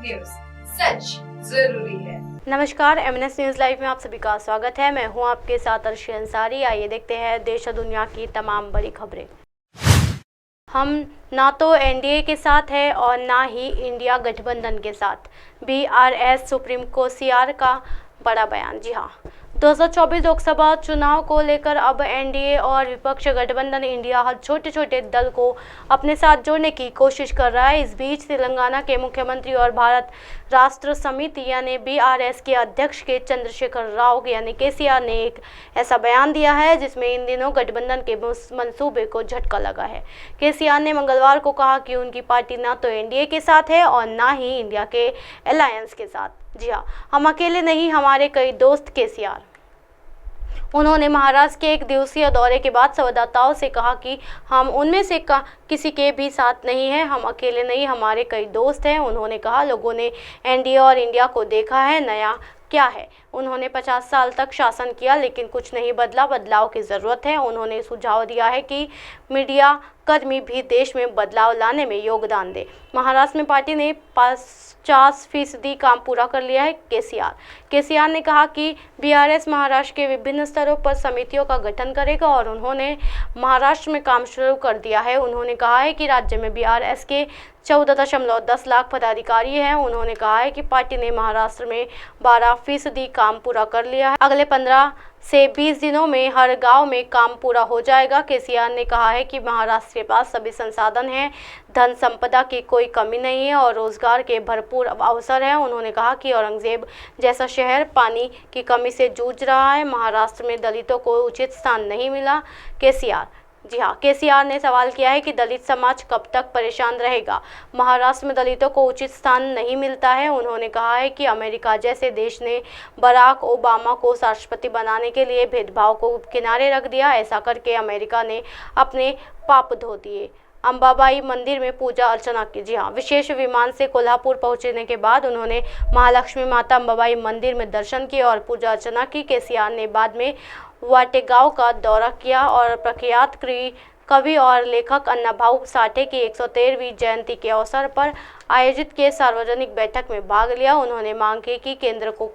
News, सच जरूरी है। नमस्कार, एमएनएस न्यूज लाइव में आप सभी का स्वागत है। मैं हूं आपके साथ अर्शी अंसारी। आइए देखते हैं देश और दुनिया की तमाम बड़ी खबरें। हम ना तो एनडीए के साथ है और ना ही इंडिया गठबंधन के साथ। बीआरएस सुप्रीम को सीआर का बड़ा बयान। जी हाँ, 2024 लोकसभा चुनाव को लेकर अब एनडीए और विपक्ष गठबंधन इंडिया हर छोटे छोटे दल को अपने साथ जोड़ने की कोशिश कर रहा है। इस बीच तेलंगाना के मुख्यमंत्री और भारत राष्ट्र समिति यानी बीआरएस के अध्यक्ष के चंद्रशेखर राव यानी केसीआर ने एक ऐसा बयान दिया है जिसमें इन दिनों गठबंधन के मंसूबे को झटका लगा है। केसीआर ने मंगलवार को कहा कि उनकी पार्टी ना तो एनडीए के साथ है और ना ही इंडिया के अलायंस के साथ। जी हाँ, हम अकेले नहीं, हमारे कई दोस्त। केसीआर उन्होंने महाराष्ट्र के एक दिवसीय दौरे के बाद संवाददाताओं से कहा कि हम उनमें से किसी के भी साथ नहीं हैं, हम अकेले नहीं, हमारे कई दोस्त हैं। उन्होंने कहा, लोगों ने एनडीए और इंडिया को देखा है, नया क्या है। उन्होंने 50 साल तक शासन किया लेकिन कुछ नहीं बदला, बदलाव की ज़रूरत है। उन्होंने सुझाव दिया है कि मीडिया कर्मी भी देश में बदलाव लाने में योगदान दे। महाराष्ट्र में पार्टी ने 50% काम पूरा कर लिया है। केसीआर ने कहा कि बीआरएस महाराष्ट्र के विभिन्न स्तरों पर समितियों का गठन करेगा और उन्होंने महाराष्ट्र में काम शुरू कर दिया है। उन्होंने कहा है कि राज्य में बीआरएस के 14.10 लाख पदाधिकारी हैं। उन्होंने कहा है कि पार्टी ने महाराष्ट्र में 12% काम पूरा कर लिया है। अगले 15 से 20 दिनों में हर गांव में काम पूरा हो जाएगा। केसीआर ने कहा है कि महाराष्ट्र के पास सभी संसाधन हैं, धन संपदा की कोई कमी नहीं है और रोजगार के भरपूर अवसर हैं। उन्होंने कहा कि औरंगजेब जैसा शहर पानी की कमी से जूझ रहा है। महाराष्ट्र में दलितों को उचित स्थान नहीं मिला। जी हाँ, केसीआर ने सवाल किया है कि दलित समाज कब तक परेशान रहेगा। महाराष्ट्र में दलितों को उचित स्थान नहीं मिलता है। उन्होंने कहा है कि अमेरिका जैसे देश ने बराक ओबामा को राष्ट्रपति बनाने के लिए भेदभाव को किनारे रख दिया। ऐसा करके अमेरिका ने अपने पाप धो दिए। अंबाबाई मंदिर में पूजा अर्चना की। जी हाँ, विशेष विमान से कोल्हापुर पहुंचने के बाद उन्होंने महालक्ष्मी माता अंबाबाई मंदिर में दर्शन किए और पूजा अर्चना की। केसीआर ने बाद में वाटेगांव का दौरा किया और प्रख्यात कवि और लेखक अन्नाभाऊ साठे की 113वीं जयंती के अवसर पर आयोजित किए सार्वजनिक बैठक में भाग लिया। उन्होंने मांग की कि केंद्र को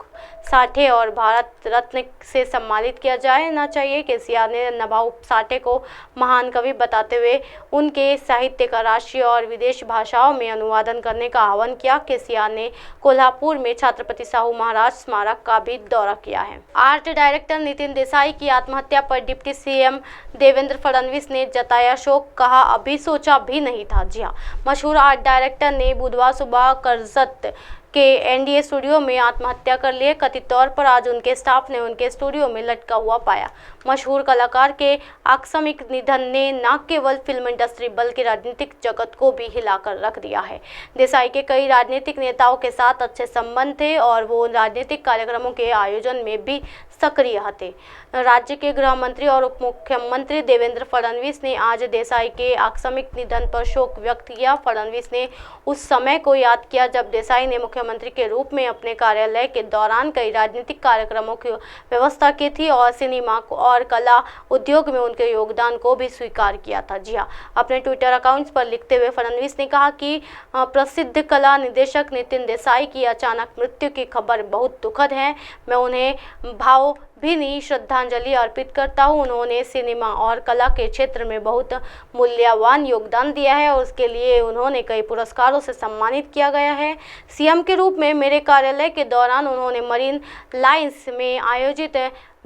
साठे और भारत रत्न से सम्मानित किया जाना चाहिए। केसीआर ने अन्नाभाऊ साठे को महान कवि बताते हुए उनके साहित्य का राष्ट्रीय और विदेश भाषाओं में अनुवादन करने का आह्वान किया। केसीआर ने कोल्हापुर में छत्रपति साहू महाराज स्मारक का भी दौरा किया है। आर्ट डायरेक्टर नितिन देसाई की आत्महत्या पर डिप्टी सीएम देवेंद्र फडणवीस ने जताया शोक, कहा अभी सोचा भी नहीं था। जी हाँ, मशहूर आर्ट डायरेक्टर ने बुधवार सुबह कर्जत के एनडीए स्टूडियो में आत्महत्या कर लिए। कथित तौर पर आज उनके स्टाफ ने उनके स्टूडियो में लटका हुआ पाया। मशहूर कलाकार के आकस्मिक निधन ने न केवल फिल्म इंडस्ट्री बल्कि राजनीतिक जगत को भी हिलाकर रख दिया है। देसाई के कई राजनीतिक नेताओं के साथ अच्छे संबंध थे और वो राजनीतिक कार्यक्रमों के आयोजन में भी सक्रिय थे। राज्य के गृह मंत्री और उप मुख्यमंत्री देवेंद्र फडणवीस ने आज देसाई के आकस्मिक निधन पर शोक व्यक्त किया। फडणवीस ने उस समय को याद किया जब देसाई ने मुख्यमंत्री के रूप में अपने कार्यालय के दौरान कई राजनीतिक कार्यक्रमों की व्यवस्था की थी और सिनेमा और कला उद्योग में उनके योगदान को भी स्वीकार किया था। जी हाँ, अपने ट्विटर अकाउंट्स पर लिखते हुए फडणवीस ने कहा कि प्रसिद्ध कला निदेशक नितिन देसाई की अचानक मृत्यु की खबर बहुत दुखद है। मैं उन्हें भावभीनी श्रद्धांजलि अर्पित करता हूँ। उन्होंने सिनेमा और कला के क्षेत्र में बहुत मूल्यवान योगदान दिया है और उसके लिए उन्होंने कई पुरस्कारों से सम्मानित किया गया है। सीएम के रूप में मेरे कार्यालय के दौरान उन्होंने मरीन लाइन्स में आयोजित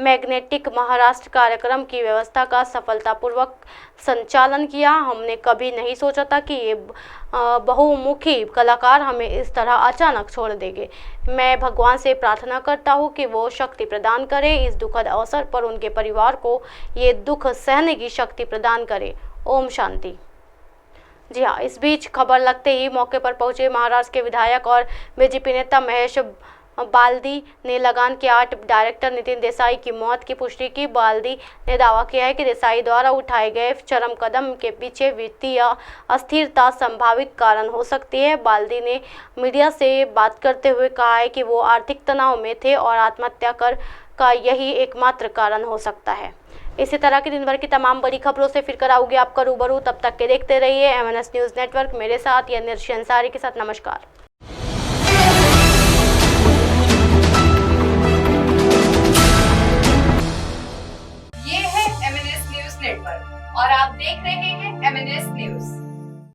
मैग्नेटिक महाराष्ट्र कार्यक्रम की व्यवस्था का सफलतापूर्वक संचालन किया। हमने कभी नहीं सोचा था कि ये बहुमुखी कलाकार हमें इस तरह अचानक छोड़ देंगे। मैं भगवान से प्रार्थना करता हूँ कि वो शक्ति प्रदान करे, इस दुखद अवसर पर उनके परिवार को ये दुख सहने की शक्ति प्रदान करे। ओम शांति। जी हाँ, इस बीच खबर लगते ही मौके पर पहुंचे महाराष्ट्र के विधायक और बीजेपी नेता महेश बाल्दी ने लगान के आर्ट डायरेक्टर नितिन देसाई की मौत की पुष्टि की। बाल्दी ने दावा किया है कि देसाई द्वारा उठाए गए चरम कदम के पीछे वित्तीय अस्थिरता संभावित कारण हो सकती है। बाल्दी ने मीडिया से बात करते हुए कहा है कि वो आर्थिक तनाव में थे और आत्महत्या का यही एकमात्र कारण हो सकता है। इसी तरह की दिन भर की तमाम बड़ी खबरों से फिर कराऊंगी आपका रूबरू। तब तक के देखते रहिए एमएनएस न्यूज़ नेटवर्क। मेरे साथ यानी अर्शी अंसारी के साथ नमस्कार। नेटवर्क और आप देख रहे हैं MNS न्यूज।